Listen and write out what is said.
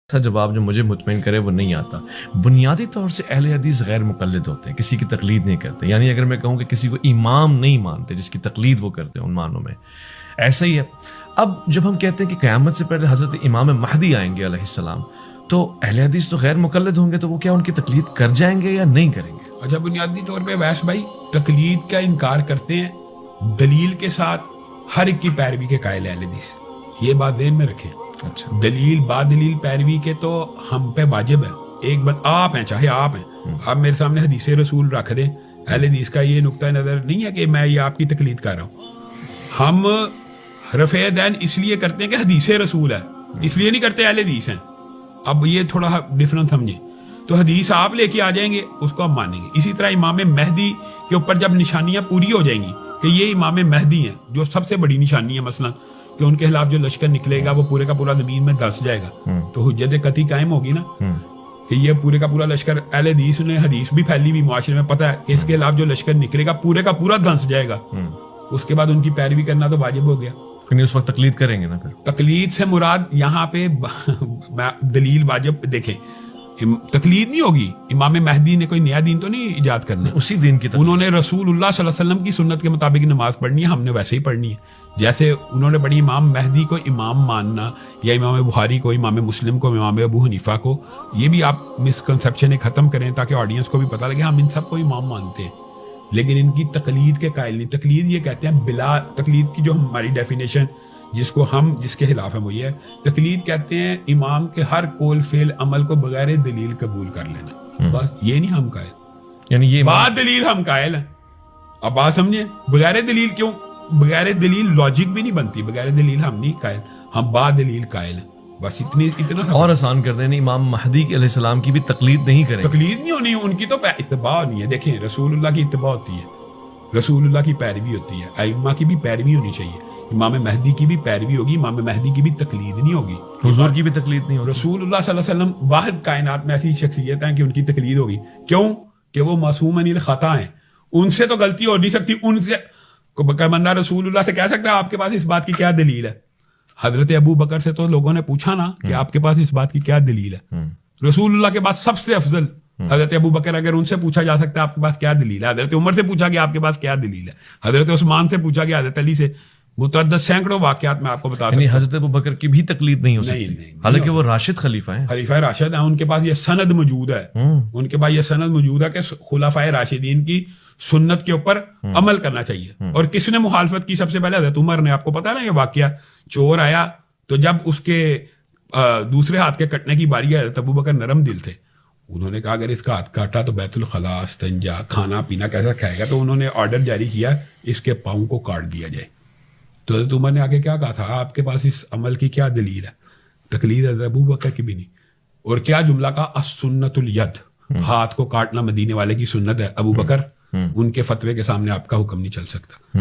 ایسا جواب جو مجھے مطمئن کرے وہ نہیں آتا. بنیادی طور سے اہل حدیث غیر مقلد ہوتے ہیں, کسی کی تقلید نہیں کرتے. یعنی اگر میں کہوں کہ کسی کو امام نہیں مانتے جس کی تقلید وہ کرتے ہیں ان معنوں میں, ایسا ہی ہے. اب جب ہم کہتے ہیں کہ قیامت سے پہلے حضرت امام مہدی آئیں گے علیہ السلام, تو اہل حدیث تو غیر مقلد ہوں گے, تو وہ کیا ان کی تقلید کر جائیں گے یا نہیں کریں گے؟ اچھا, بنیادی طور پہ ویس بھائی تقلید کا انکار کرتے ہیں, دلیل کے ساتھ ہر ایک کی پیروی کے قائل اہل حدیث. یہ بات ذہن میں رکھیں. اچھا, دلیل با دلیل پیروی کے تو ہم پہ واجب ہے. ایک بات آپ ہیں, چاہے آپ ہیں, آپ میرے سامنے حدیث رسول رکھ دیں, اہل حدیث کا یہ نقطہ نظر نہیں ہے کہ میں یہ آپ کی تقلید کر رہا ہوں. ہم رفع دین اس لیے کرتے ہیں کہ حدیث رسول ہے, اس لیے نہیں کرتے اہل حدیث ہیں. اب یہ تھوڑا ڈفرنس سمجھیں. تو حدیث آپ لے کے آ جائیں گے, اس کو ہم مانیں گے. اسی طرح امام مہدی کے اوپر جب نشانیاں پوری ہو جائیں گی کہ یہ امام مہدی ہیں, جو سب سے بڑی نشانی ہے, مثلا کہ ان کے خلاف جو لشکر نکلے گا وہ پورے کا پورا زمین میں دس جائے گا, تو حجت قطعی قائم ہوگی نا کہ یہ پورے کا پورا لشکر, اہل حدیث نے حدیث بھی پھیلی بھی معاشرے میں, پتہ ہے کہ اس کے خلاف جو لشکر نکلے گا پورے کا پورا دھنس جائے گا. اس کے بعد ان کی پیروی کرنا تو واجب ہو گیا. پھر اس وقت تقلید کریں گے نا. پھر تقلید سے مراد یہاں پہ دلیل واجب دیکھیں, تقلید نہیں ہوگی. امام مہدی نے کوئی نیا دین تو نہیں ایجاد کرنا, اسی دین کی انہوں نے رسول اللہ صلی اللہ علیہ وسلم کی سنت کے مطابق نماز پڑھنی ہے, ہم نے ویسے ہی پڑھنی ہے جیسے انہوں نے پڑھی. امام مہدی کو امام ماننا, یا امام بخاری کو, امام مسلم کو, امام ابو حنیفہ کو, یہ بھی آپ مسکنسیپشن ختم کریں تاکہ آڈینس کو بھی پتہ لگے ہم ان سب کو امام مانتے ہیں, لیکن ان کی تقلید کے قائل نہیں. تقلید یہ کہتے ہیں بلا تقلید کی جو ہماری ڈیفینیشن جس کو ہم جس کے خلاف ہے وہ یہ ہے, تقلید کہتے ہیں امام کے ہر قول فعل عمل کو بغیر دلیل قبول کر لینا. بس یہ نہیں ہم قائل, یعنی یہ بعد دلیل ہم قائل ہیں. اب بات سمجھیں, بغیر دلیل کیوں؟ بغیر دلیل لاجک بھی نہیں بنتی, بغیر دلیل ہم نہیں قائل, ہم بعد دلیل قائل ہیں. بس اتنا اور آسان کر دیں, امام مہدی علیہ السلام کی بھی تقلید نہیں کریں. تقلید نہیں ہونی, ان کی تو اتباع نہیں ہے. دیکھیں رسول اللہ کی اتباع ہوتی ہے, رسول اللہ کی پیروی ہوتی ہے, ائمہ کی بھی پیروی ہونی چاہیے. امام مہدی کی بھی پیروی ہوگی, امام مہدی کی بھی تقلید نہیں ہوگی, حضور کی بھی تقلید نہیں ہوگی. رسول اللہ صلی اللہ علیہ وسلم واحد کائنات میں ایسی شخصیت ہیں کہ ان کی تقلید ہوگی. کیوں کہ وہ معصوم عن الخطا ہیں, ان سے تو غلطی ہو نہیں سکتی. ان سے بندہ رسول اللہ سے کہہ سکتا ہے آپ کے پاس اس بات کی کیا دلیل ہے؟ حضرت ابو بکر سے تو لوگوں نے پوچھا نا کہ آپ کے پاس اس بات کی کیا دلیل ہے. رسول اللہ کے پاس سب سے افضل حضرت ابو بکر, اگر ان سے پوچھا جا سکتا ہے آپ کے پاس کیا دلیل ہے. حضرت عمر سے پوچھا گیا آپ کے پاس کیا دلیل ہے. حضرت عثمان سے پوچھا گیا, حضرت علی سے, متعدد سینکڑوں واقعات میں آپ کو بتا سکتا ہوں. حضرت ابو بکر کی بھی تقلید نہیں ہو سکتی, حالانکہ وہ راشد خلیفہ ہیں, خلیفہ راشد ہیں. ان کے پاس یہ سند موجود ہے, ان کے پاس یہ سند موجود ہے کہ خلفائے راشدین کی سنت کے اوپر عمل کرنا چاہیے. اور کس نے مخالفت کی سب سے پہلے؟ حضرت عمر نے. آپ کو پتا نا یہ واقعہ, چور آیا تو جب اس کے دوسرے ہاتھ کے کٹنے کی باری ہے, حضرت ابو بکر نرم دل تھے, انہوں نے کہا اگر اس کا ہاتھ کاٹا تو بیت الخلاء, استنجا, کھانا پینا کیسا کھائے گا, تو انہوں نے آرڈر جاری کیا اس کے پاؤں کو کاٹ دیا جائے. تو حضرت عمر نے آگے کیا کہا تھا, آپ کے پاس اس عمل کی کیا دلیل ہے؟ تقلید حضرت ابو بکر کی بھی نہیں. اور کیا جملہ کہا, السنت الید, ہاتھ کو کاٹنا مدینے والے کی سنت ہے. ابو بکر ان کے فتوے کے سامنے آپ کا حکم نہیں چل سکتا.